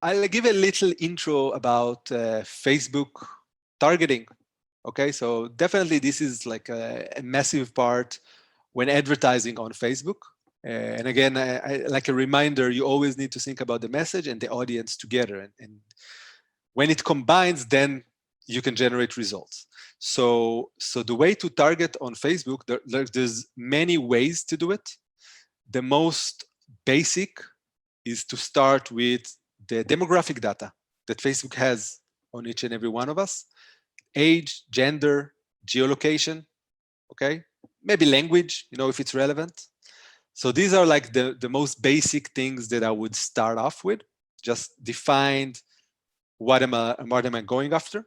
I'll give a little intro about Facebook targeting. Okay, so definitely this is like a massive part when advertising on Facebook. And again, like a reminder, you always need to think about the message and the audience together. And when it combines, then you can generate results. So the way to target on Facebook, there's many ways to do it. The most basic is to start with the demographic data that Facebook has on each and every one of us. Age, gender, geolocation, okay? Maybe language, if it's relevant. So these are like the most basic things that I would start off with. Just define what am I going after.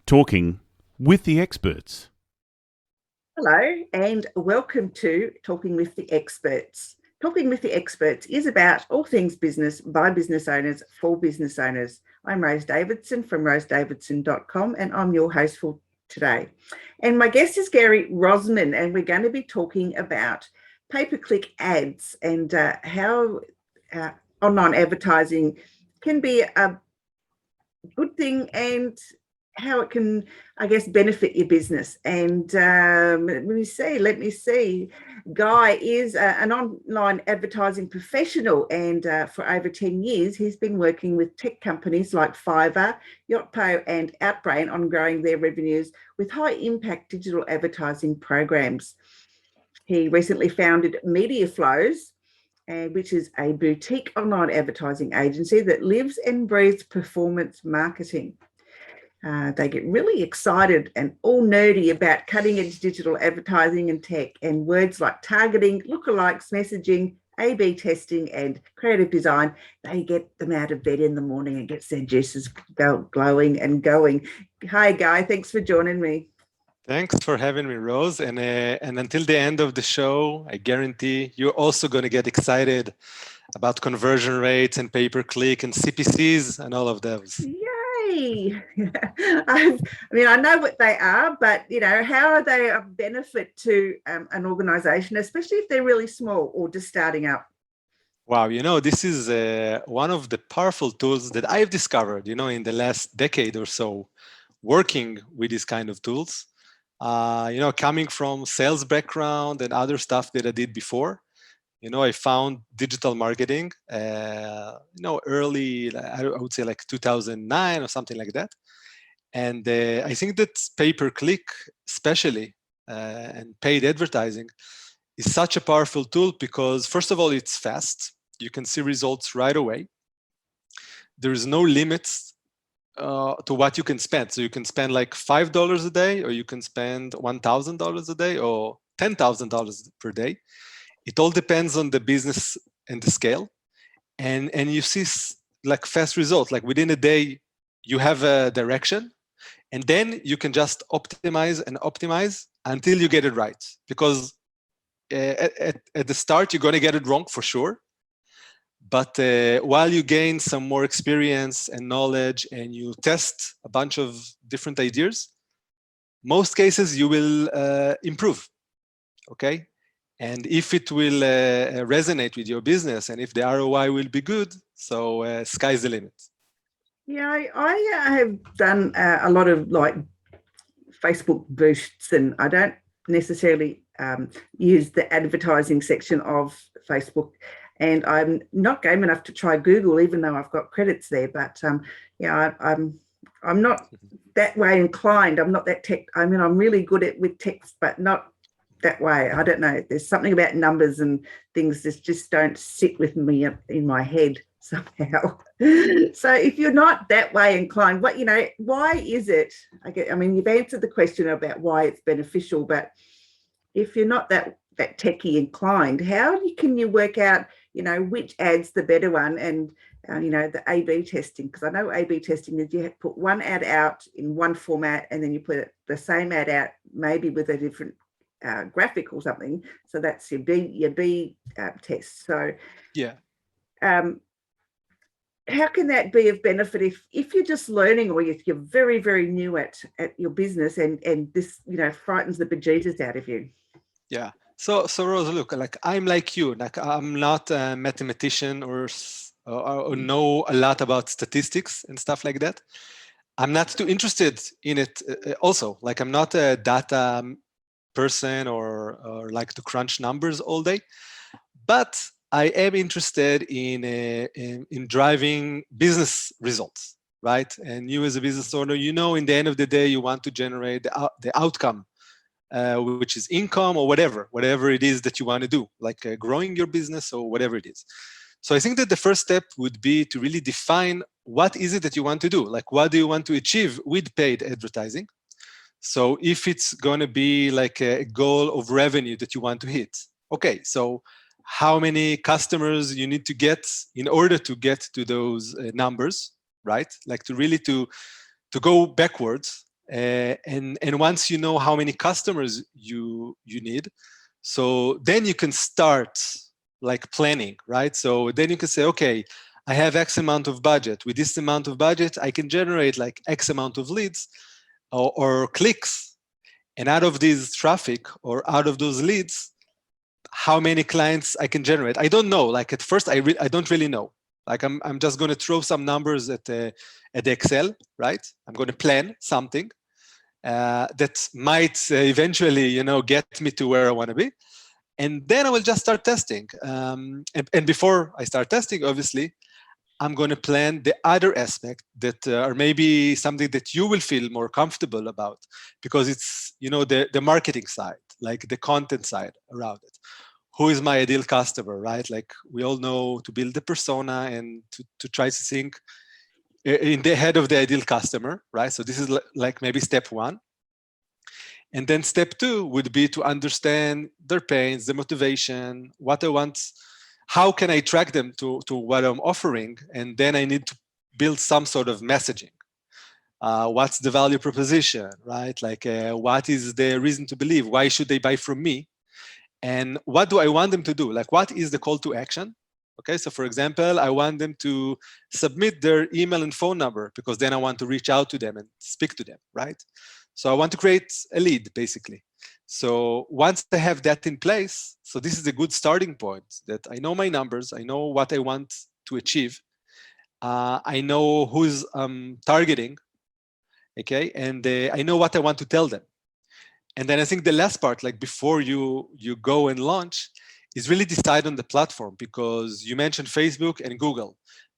Talking with the experts. Hello and welcome to Talking with the Experts. Talking with the Experts is about all things business by business owners for business owners. I'm Rose Davidson from rosesdavidson.com and I'm your host for today. And my guest is Guy Rozman, and we're going to be talking about pay-per-click ads and how online advertising can be a good thing and how it can, I guess, benefit your business. And let me see. Guy is an online advertising professional, and for over 10 years, he's been working with tech companies like Fiverr, Yotpo and Outbrain on growing their revenues with high-impact digital advertising programs. He recently founded Mediaflowzz, which is a boutique online advertising agency that lives and breathes performance marketing. They get really excited and all nerdy about cutting-edge digital advertising and tech, and words like targeting, lookalikes, messaging, A/B testing, and creative design. They get them out of bed in the morning and gets their juices glowing and going. Hi, Guy. Thanks for joining me. Thanks for having me, Rose. And until the end of the show, I guarantee you're also going to get excited about conversion rates and pay-per-click and CPCs and all of those. Yay! I know what they are, but how are they of benefit to an organization, especially if they're really small or just starting up? Wow, this is one of the powerful tools that I've discovered, in the last decade or so, working with these kind of tools. Coming from sales background and other stuff that I did before, I found digital marketing, early, I would say like 2009 or something like that. And I think that pay-per-click, especially, and paid advertising is such a powerful tool because, first of all, it's fast. You can see results right away. There is no limits to what you can spend. So you can spend like $5 a day, or you can spend $1,000 a day, or $10,000 per day. It all depends on the business and the scale. And you see like fast results. Like within a day, you have a direction, and then you can just optimize and optimize until you get it right. Because at the start, you're going to get it wrong for sure. But while you gain some more experience and knowledge and you test a bunch of different ideas, most cases you will improve, okay? And if it will resonate with your business and if the ROI will be good, so sky's the limit. Yeah, I have done a lot of like Facebook boosts, and I don't necessarily use the advertising section of Facebook And I'm not game enough to try Google, even though I've got credits there. But yeah, I'm not that way inclined. I'm not that tech. I mean, I'm really good at with text, but not that way. I don't know. There's something about numbers and things that just don't sit with me in my head somehow. So if you're not that way inclined, what, you know, why is it? I mean, you've answered the question about why it's beneficial, but if you're not that techie inclined, how can you work out, you know, which ad's the better one? And you know, the A/B testing, because I know A/B testing is you put one ad out in one format and then you put the same ad out maybe with a different graphic or something. So that's your B test. So Yeah. How can that be of benefit if you're just learning, or if you're very, very new at your business, and this, you know, frightens the bejesus out of you? Yeah. So Rose, look, like I'm like you, like I'm not a mathematician or know a lot about statistics and stuff like that. I'm not too interested in it. Also, like I'm not a data person or like to crunch numbers all day, but I am interested in driving business results, right? And you as a business owner, you know, in the end of the day, you want to generate the outcome, which is income or whatever it is that you want to do, like growing your business or whatever it is. So I think that the first step would be to really define what is it that you want to do, like what do you want to achieve with paid advertising. So if it's going to be like a goal of revenue that you want to hit, okay, so how many customers you need to get in order to get to those numbers, right? Like to really to go backwards. And once you know how many customers you need, so then you can start like planning, right? So then you can say, okay, I have X amount of budget. With this amount of budget, I can generate like X amount of leads or clicks. And out of this traffic or out of those leads, how many clients I can generate? I don't know. Like at first, I don't really know. Like I'm just going to throw some numbers at the Excel, right? I'm going to plan something that might eventually, you know, get me to where I want to be. And then I will just start testing. And before I start testing, obviously, I'm going to plan the other aspect that are maybe something that you will feel more comfortable about, because it's, you know, the marketing side, like the content side around it. Who is my ideal customer, right? Like we all know to build the persona and to try to think in the head of the ideal customer, right? So this is like maybe step one. And then step two would be to understand their pains, the motivation, what I want, how can I track them to what I'm offering? And then I need to build some sort of messaging. What's the value proposition, right? Like what is the reason to believe? Why should they buy from me? And what do I want them to do? Like what is the call to action? Okay, so for example, I want them to submit their email and phone number because then I want to reach out to them and speak to them, right? So I want to create a lead, basically. So once I have that in place, so this is a good starting point that I know my numbers, I know what I want to achieve, I know who's targeting, okay, and I know what I want to tell them. And then I think the last part, like before you go and launch, is really decide on the platform, because you mentioned Facebook and Google.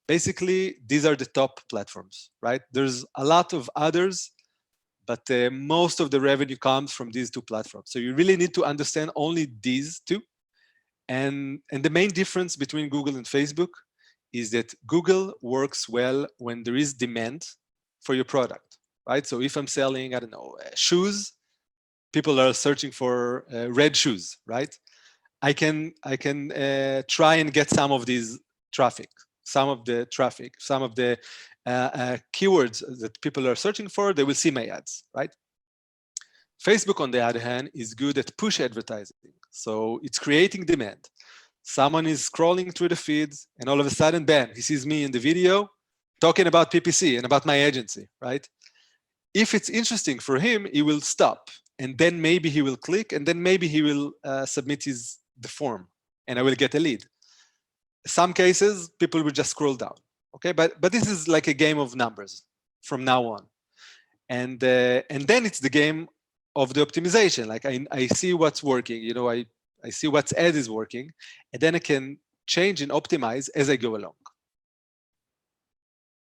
Basically, these are the top platforms, right? There's a lot of others, but most of the revenue comes from these two platforms. So you really need to understand only these two. And the main difference between Google and Facebook is that Google works well when there is demand for your product, right? So if I'm selling, I don't know, shoes, people are searching for red shoes, right? I can try and get some of these traffic, some of the keywords that people are searching for. They will see my ads, right? Facebook, on the other hand, is good at push advertising. So it's creating demand. Someone is scrolling through the feeds, and all of a sudden, bam, he sees me in the video talking about PPC and about my agency, right? If it's interesting for him, he will stop, and then maybe he will click, and then maybe he will submit the form, and I will get a lead. Some cases, people will just scroll down, okay? But this is like a game of numbers from now on. And then it's the game of the optimization. Like I see what's working, you know, I see what's ad is working, and then I can change and optimize as I go along.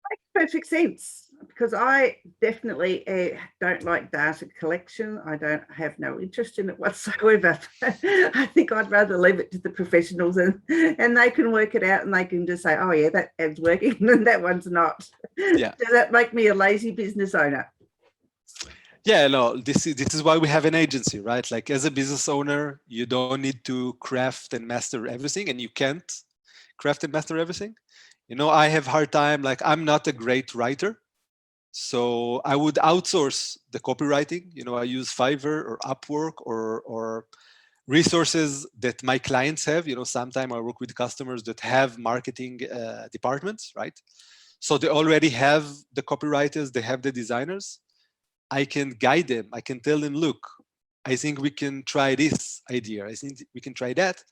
Makes perfect sense, because I definitely don't like data collection. I don't have no interest in it whatsoever. I think I'd rather leave it to the professionals, and they can work it out, and they can just say, oh yeah, that ad's working and that one's not. Yeah. Does that make me a lazy business owner? Yeah, no, this is why we have an agency, right? Like, as a business owner, you don't need to craft and master everything, and you can't craft and master everything. You know, I have hard time, like, I'm not a great writer, so I would outsource the copywriting. You know, I use Fiverr or Upwork or resources that my clients have. You know, sometimes I work with customers that have marketing departments, right? So they already have the copywriters, they have the designers. I can guide them. I can tell them, look, I think we can try this idea. I think we can try that.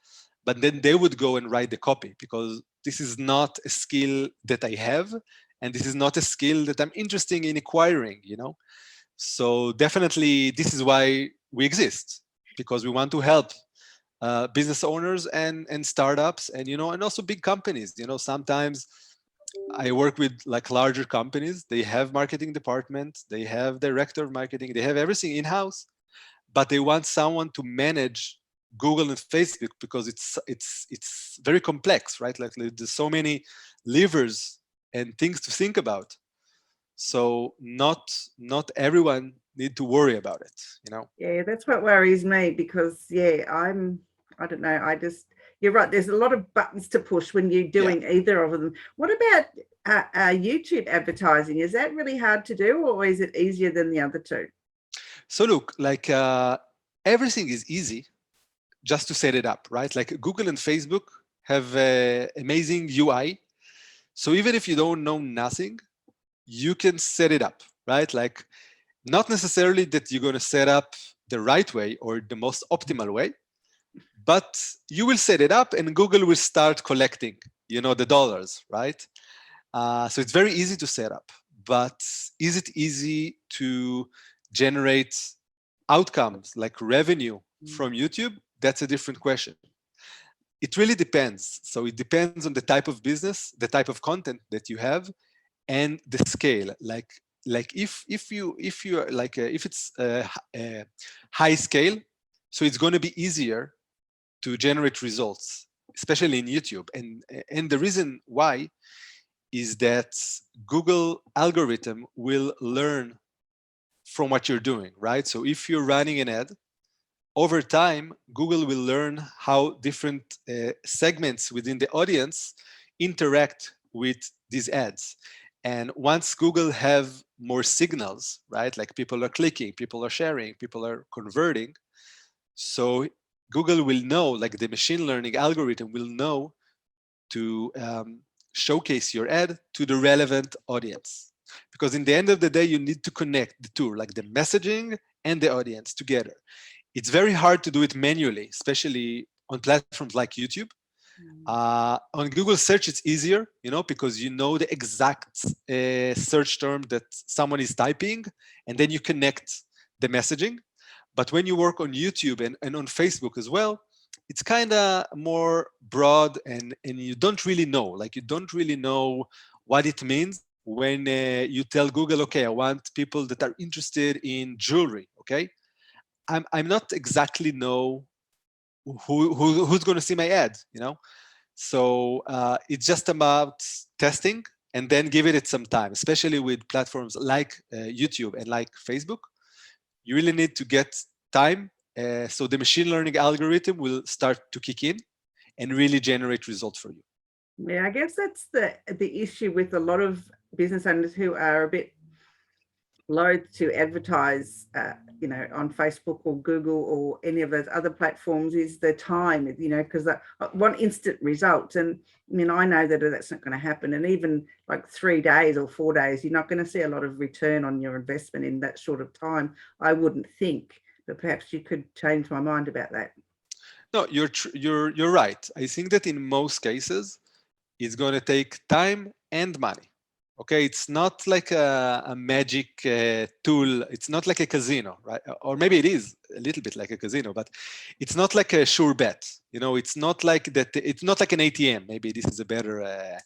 But then they would go and write the copy, because this is not a skill that I have. And this is not a skill that I'm interested in acquiring, you know? So definitely this is why we exist, because we want to help business owners and startups, and, you know, and also big companies. You know, sometimes I work with like larger companies. They have marketing departments, they have director of marketing, they have everything in-house, but they want someone to manage Google and Facebook, because it's very complex, right? Like, there's so many levers and things to think about. So not everyone need to worry about it, you know? Yeah, that's what worries me, because yeah, I don't know, you're right, there's a lot of buttons to push when you're doing either of them. What about YouTube advertising? Is that really hard to do, or is it easier than the other two? So look, like, everything is easy just to set it up, right? Like, Google and Facebook have amazing UI. So even if you don't know nothing, you can set it up, right? Like, not necessarily that you're going to set up the right way or the most optimal way, but you will set it up and Google will start collecting, you know, the dollars, right? So it's very easy to set up, but is it easy to generate outcomes like revenue from YouTube? That's a different question. It really depends. So it depends on the type of business, the type of content that you have, and the scale. Like if it's a high scale, so it's going to be easier to generate results, especially in YouTube. And the reason why is that Google algorithm will learn from what you're doing, right? So if you're running an ad, over time, Google will learn how different segments within the audience interact with these ads. And once Google have more signals, right, like people are clicking, people are sharing, people are converting, so Google will know, like the machine learning algorithm will know to showcase your ad to the relevant audience. Because in the end of the day, you need to connect the two, like the messaging and the audience together. It's very hard to do it manually, especially on platforms like YouTube. On Google search, it's easier, you know, because you know the exact search term that someone is typing, and then you connect the messaging. But when you work on YouTube and on Facebook as well, it's kind of more broad, and you don't really know, like, you don't really know what it means when you tell Google, okay, I want people that are interested in jewelry, okay? I'm not exactly know who's going to see my ad, you know? So it's just about testing and then give it some time, especially with platforms like YouTube and like Facebook. You really need to get time. So the machine learning algorithm will start to kick in and really generate results for you. Yeah, I guess that's the issue with a lot of business owners who are a bit loath to advertise, you know, on Facebook or Google or any of those other platforms, is the time, you know, because I want instant results. And I mean, I know that that's not going to happen. And even like 3 days or 4 days, you're not going to see a lot of return on your investment in that short of time, I wouldn't think. But perhaps you could change my mind about that. No, you're right. I think that in most cases, it's going to take time and money. Okay, it's not like a magic tool. It's not like a casino, right? Or maybe it is a little bit like a casino, but it's not like a sure bet. It's not like that. It's not like an ATM. Maybe this is a better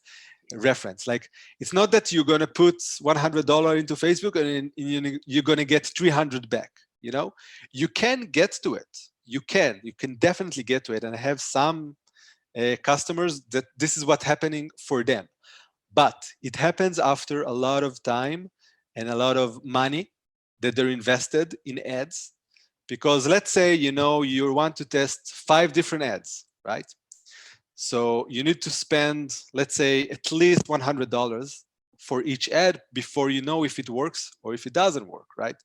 reference. Like, it's not that you're going to put $100 into Facebook and you're going to get 300 back. You can get to it. You can definitely get to it. And I have some customers that this is what's happening for them. But it happens after a lot of time and a lot of money that they're invested in ads. Because let's say, you want to test 5 different ads, right? So you need to spend, let's say, at least $100 for each ad before you know if it works or if it doesn't work, right?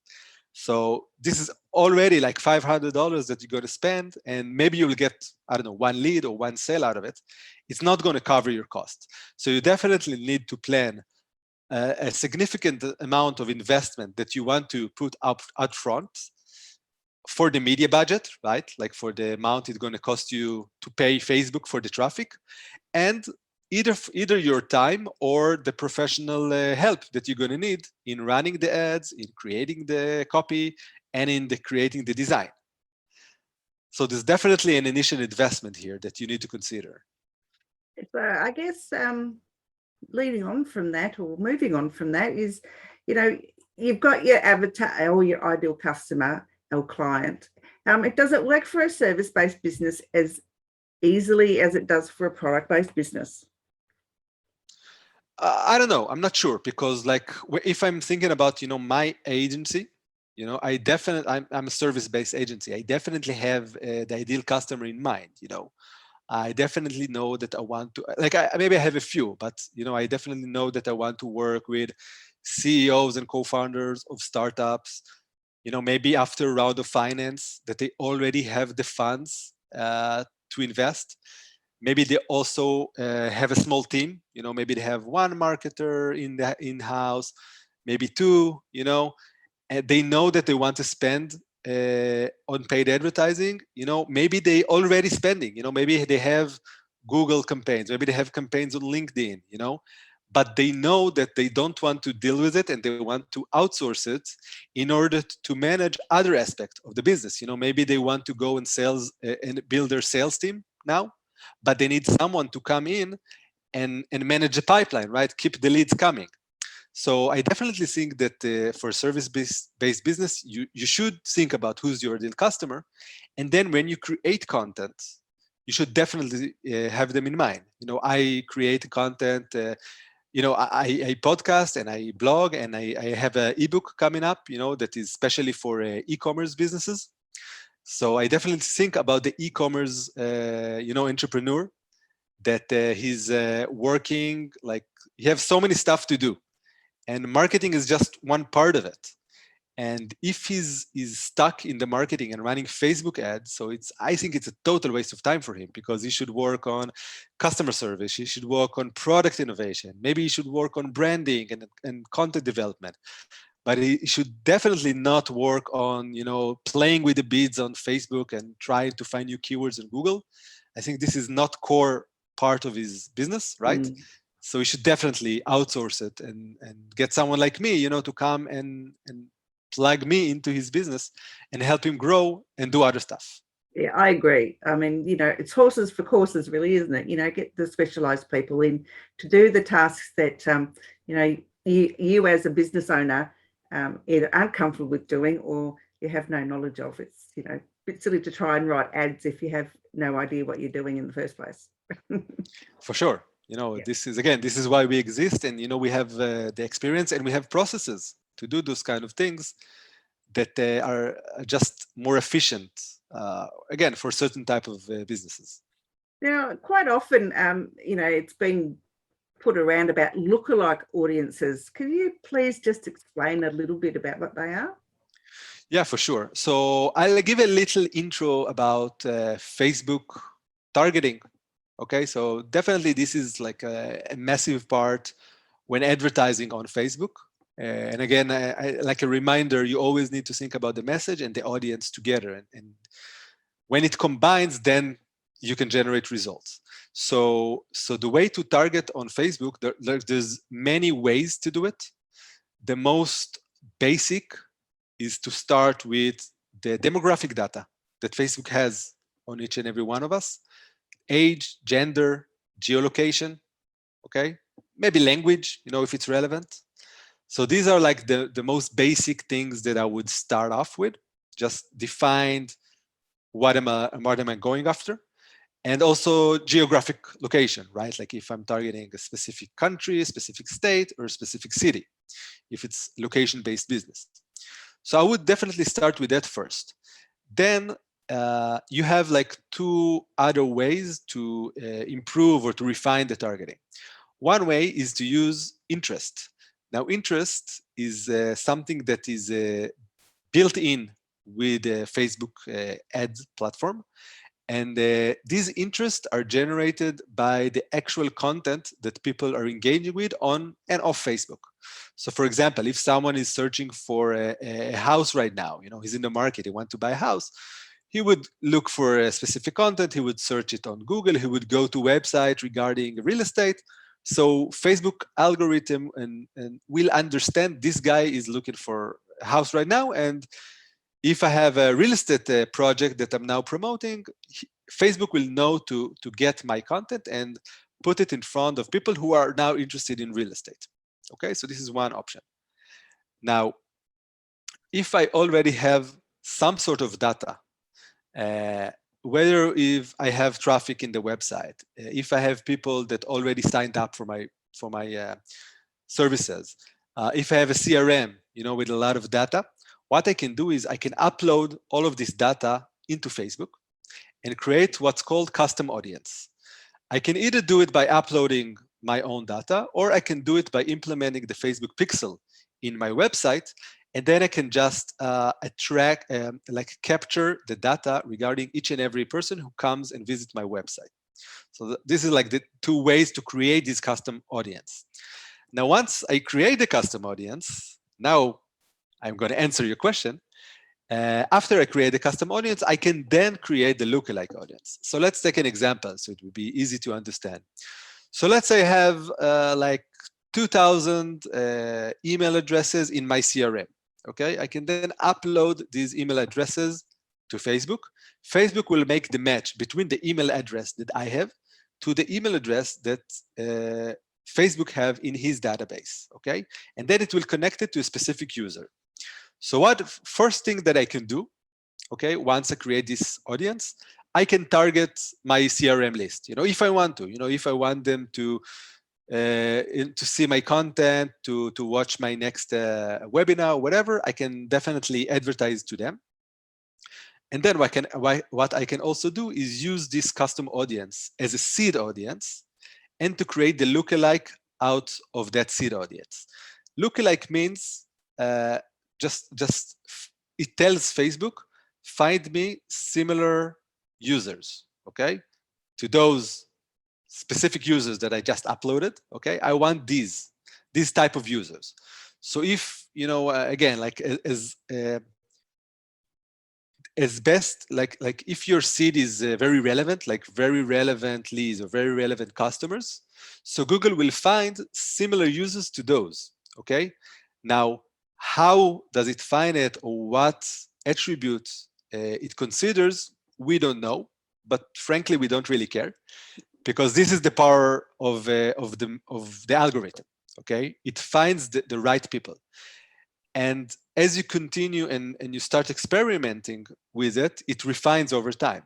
So this is already like $500 that you're going to spend, and maybe you'll get, I don't know, 1 lead or 1 sale out of it. It's not going to cover your cost. So you definitely need to plan a significant amount of investment that you want to put up front for the media budget, right? Like for the amount it's going to cost you to pay Facebook for the traffic, and either your time or the professional help that you're going to need in running the ads, in creating the copy, and in creating the design. So there's definitely an initial investment here that you need to consider. So I guess leading on from that, or moving on from that, is, you've got your avatar or your ideal customer or client. It doesn't work for a service-based business as easily as it does for a product-based business. I don't know. I'm not sure, because like if I'm thinking about my agency, I'm a service-based agency. I definitely have the ideal customer in mind. I definitely know that I want to, like, maybe I have a few, but I definitely know that I want to work with CEOs and co-founders of startups. Maybe after a round of finance, that they already have the funds to invest. Maybe they also have a small team. Maybe they have 1 marketer in-house, maybe 2. And they know that they want to spend on paid advertising. Maybe they already spending. Maybe they have Google campaigns. Maybe they have campaigns on LinkedIn. But they know that they don't want to deal with it, and they want to outsource it in order to manage other aspects of the business. Maybe they want to go and build their sales team now, but they need someone to come in and manage the pipeline, right? Keep the leads coming. So I definitely think that for service-based business, you should think about who's your ideal customer. And then when you create content, you should definitely have them in mind. I create content, I podcast and I blog, and I have an ebook coming up, that is especially for e-commerce businesses. So I definitely think about the e-commerce, entrepreneur that he's working, like he has so many stuff to do, and marketing is just one part of it. And if he's stuck in the marketing and running Facebook ads, so I think it's a total waste of time for him, because he should work on customer service, he should work on product innovation, maybe he should work on branding and content development. But he should definitely not work on, playing with the bids on Facebook and trying to find new keywords in Google. I think this is not core part of his business, right? So he should definitely outsource it and get someone like me, to come and plug me into his business and help him grow and do other stuff. Yeah, I agree. I mean, it's horses for courses, really, isn't it? Get the specialized people in to do the tasks that, you as a business owner either aren't comfortable with doing or you have no knowledge of. It's, a bit silly to try and write ads if you have no idea what you're doing in the first place. For sure. This is why we exist. And, we have the experience and we have processes to do those kind of things that are just more efficient, again, for certain type of businesses. Now, quite often, it's been put around about lookalike audiences. Can you please just explain a little bit about what they are? Yeah, for sure. So I'll give a little intro about Facebook targeting. Okay, so definitely this is like a massive part when advertising on Facebook. And again, like a reminder, you always need to think about the message and the audience together. And when it combines, then you can generate results. So the way to target on Facebook, there's many ways to do it. The most basic is to start with the demographic data that Facebook has on each and every one of us: age, gender, geolocation, okay? Maybe language, if it's relevant. So these are like the most basic things that I would start off with. Just define what am I going after? And also geographic location, right? Like if I'm targeting a specific country, a specific state, or a specific city, if it's location-based business. So I would definitely start with that first. Then you have like two other ways to improve or to refine the targeting. One way is to use interest. Now, interest is something that is built in with the Facebook ad platform. And these interests are generated by the actual content that people are engaging with on and off Facebook. So for example, if someone is searching for a house right now, he's in the market, he wants to buy a house, he would look for a specific content, he would search it on Google, he would go to website regarding real estate. So Facebook algorithm and will understand this guy is looking for a house right now, and if I have a real estate project that I'm now promoting, Facebook will know to get my content and put it in front of people who are now interested in real estate. Okay, so this is one option. Now, if I already have some sort of data, whether if I have traffic in the website, if I have people that already signed up for my services, if I have a CRM, with a lot of data, what I can do is I can upload all of this data into Facebook and create what's called custom audience. I can either do it by uploading my own data, or I can do it by implementing the Facebook pixel in my website, and then I can just capture the data regarding each and every person who comes and visits my website. So this is like the two ways to create this custom audience. Now, once I create the custom audience, now I'm going to answer your question. After I create the custom audience, I can then create the lookalike audience. So let's take an example so it will be easy to understand. So let's say I have like 2,000 email addresses in my CRM. Okay, I can then upload these email addresses to Facebook. Facebook will make the match between the email address that I have to the email address that Facebook have in his database. Okay, and then it will connect it to a specific user. So what first thing that I can do, okay, once I create this audience, I can target my CRM list. If I want to, if I want them to see my content, to watch my next webinar, whatever, I can definitely advertise to them. And then what I can also do is use this custom audience as a seed audience and to create the lookalike out of that seed audience. Lookalike means just it tells Facebook, find me similar users, okay, to those specific users that I just uploaded. Okay, I want these type of users. So if again, like as best, like if your seed is very relevant, like very relevant leads or very relevant customers, so Google will find similar users to those. Okay, now how does it find it, or what attributes it considers? We don't know, but frankly, we don't really care, because this is the power of the algorithm. Okay, it finds the right people, and as you continue and you start experimenting with it, it refines over time.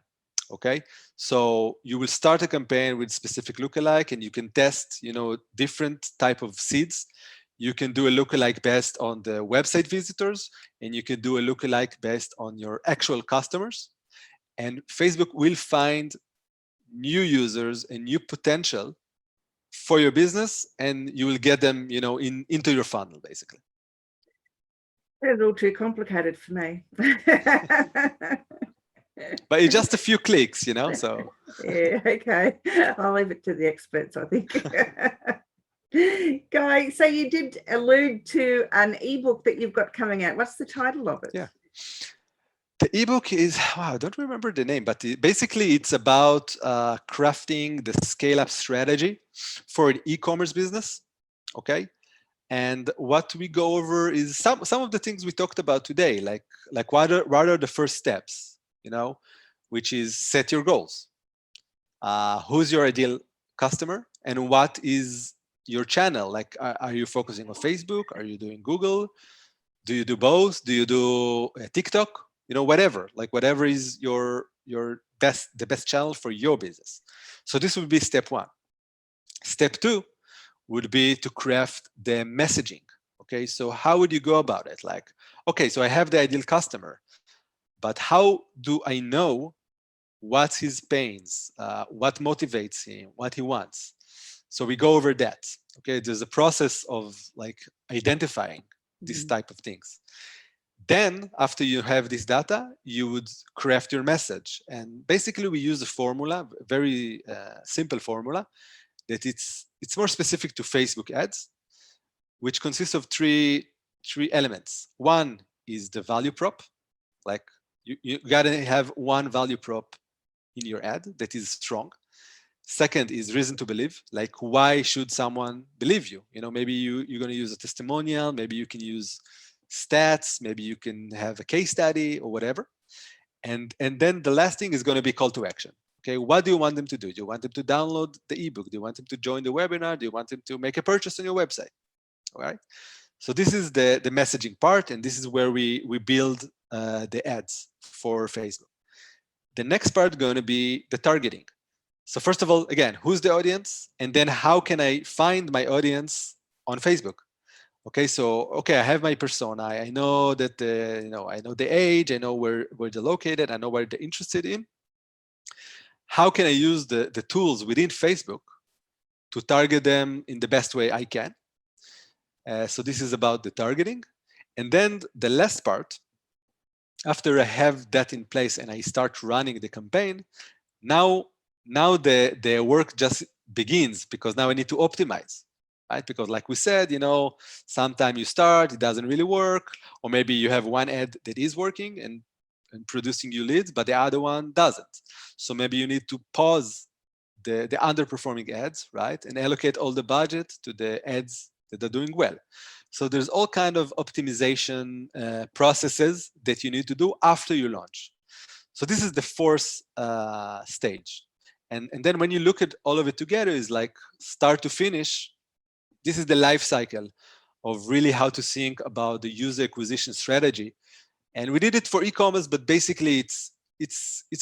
Okay, so you will start a campaign with specific lookalike, and you can test different type of seeds. You can do a lookalike based on the website visitors, and you can do a lookalike based on your actual customers. And Facebook will find new users and new potential for your business, and you will get them, into your funnel, basically. It's all too complicated for me. But it's just a few clicks, so. Yeah, okay. I'll leave it to the experts, I think. Guy, so you did allude to an ebook that you've got coming out. What's the title of it? Yeah. The ebook is, I don't remember the name, but basically it's about crafting the scale-up strategy for an e-commerce business. Okay. And what we go over is some of the things we talked about today, like what are the first steps, which is set your goals. Who's your ideal customer, and what is your channel? Like, are you focusing on Facebook? Are you doing Google? Do you do both? Do you do TikTok? Whatever. Like, whatever is the best channel for your business. So this would be step one. Step two would be to craft the messaging. Okay, so how would you go about it? Like, okay, so I have the ideal customer, but how do I know what's his pains, what motivates him, what he wants? So we go over that. Okay, there's a process of like identifying this type of things. Then after you have this data, you would craft your message. And basically we use a formula, very simple formula, that it's more specific to Facebook ads, which consists of three elements. One is the value prop. Like, you gotta have one value prop in your ad that is strong. Second is reason to believe. Like, why should someone believe you? Maybe you're gonna use a testimonial, maybe you can use stats, maybe you can have a case study or whatever. And then the last thing is gonna be call to action. Okay, what do you want them to do? Do you want them to download the ebook? Do you want them to join the webinar? Do you want them to make a purchase on your website? All right. So this is the messaging part, and this is where we build the ads for Facebook. The next part is going to be the targeting. So first of all, again, who's the audience? And then how can I find my audience on Facebook? Okay, so I have my persona. I know that I know the age. I know where they're located. I know what they're interested in. How can I use the tools within Facebook to target them in the best way I can? So this is about the targeting. And then the last part, after I have that in place and I start running the campaign, now the work just begins, because now I need to optimize, right? Because like we said, sometimes you start, it doesn't really work, or maybe you have one ad that is working and producing you leads, but the other one doesn't. So maybe you need to pause the underperforming ads, right? And allocate all the budget to the ads that are doing well. So there's all kind of optimization processes that you need to do after you launch. So this is the fourth stage. And then when you look at all of it together, is like start to finish, this is the life cycle of really how to think about the user acquisition strategy. And we did it for e-commerce, but basically it's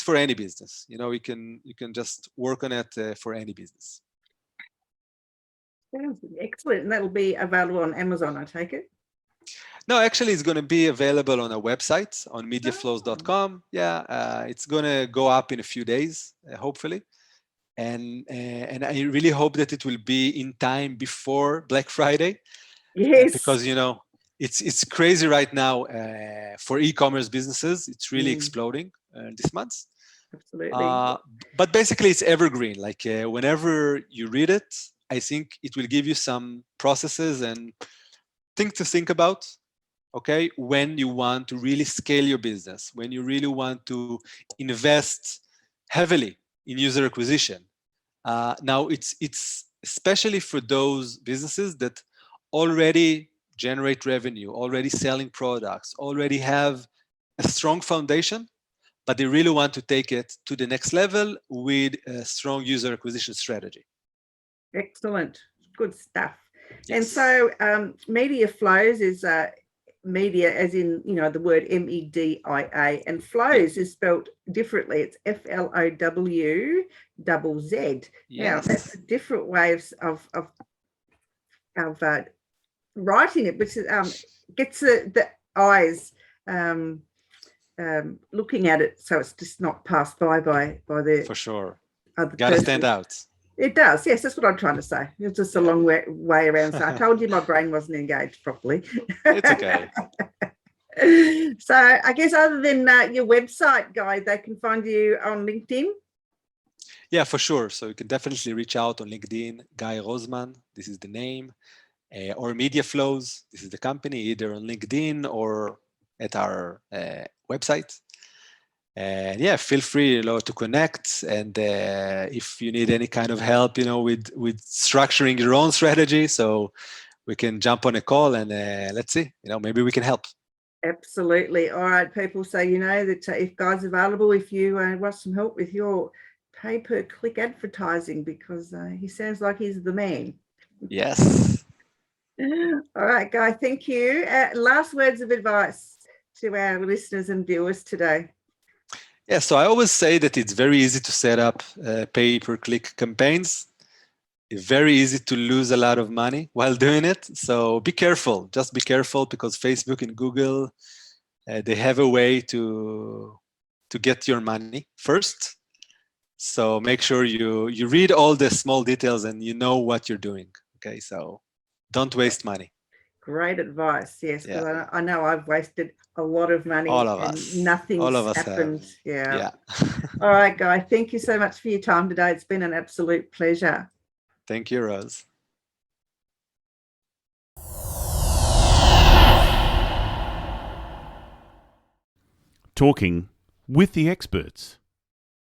for any business. You can just work on it for any business. Excellent. And that'll be available on Amazon, I take it? No, actually, it's going to be available on our website on mediaflowzz.com. Yeah, it's going to go up in a few days, hopefully. And I really hope that it will be in time before Black Friday. Yes. Because, it's crazy right now for e-commerce businesses. It's really exploding this month. Absolutely. But basically, it's evergreen. Like whenever you read it, I think it will give you some processes and things to think about, okay, when you want to really scale your business, when you really want to invest heavily in user acquisition. Now, it's especially for those businesses that already generate revenue, already selling products, already have a strong foundation, but they really want to take it to the next level with a strong user acquisition strategy. Excellent. Good stuff. Yes. And so Mediaflowzz is media as in, the word MEDIA, and Flowzz is spelled differently. It's FLOWZZ. Yes. Now, that's a different way of writing it, which gets the eyes looking at it, so it's just not passed by the for sure. Other Gotta person. stand out. It does, yes, that's what I'm trying to say. It's just a long way around. So I told you my brain wasn't engaged properly. It's okay. So I guess other than your website, Guy, they can find you on LinkedIn. Yeah, for sure. So you can definitely reach out on LinkedIn, Guy Rozman, this is the name, or Mediaflowzz, this is the company, either on LinkedIn or at our website. And yeah, feel free to connect. And if you need any kind of help, with structuring your own strategy, so we can jump on a call and let's see, maybe we can help. Absolutely. All right, people. So you know that if Guy's available, if you want some help with your pay-per-click advertising, because he sounds like he's the man. Yes. All right, Guy, thank you. Last words of advice to our listeners and viewers today. Yeah, so I always say that it's very easy to set up pay-per-click campaigns. It's very easy to lose a lot of money while doing it. So be careful. Just be careful, because Facebook and Google, they have a way to get your money first. So make sure you read all the small details and you know what you're doing. Okay, so don't waste money. Great advice. Yes, because Yeah. I know I've wasted a lot of money All of and us. nothing's All of us happened. have. Yeah. All right, Guy, thank you so much for your time today. It's been an absolute pleasure. Thank you, Rose. Talking with the experts.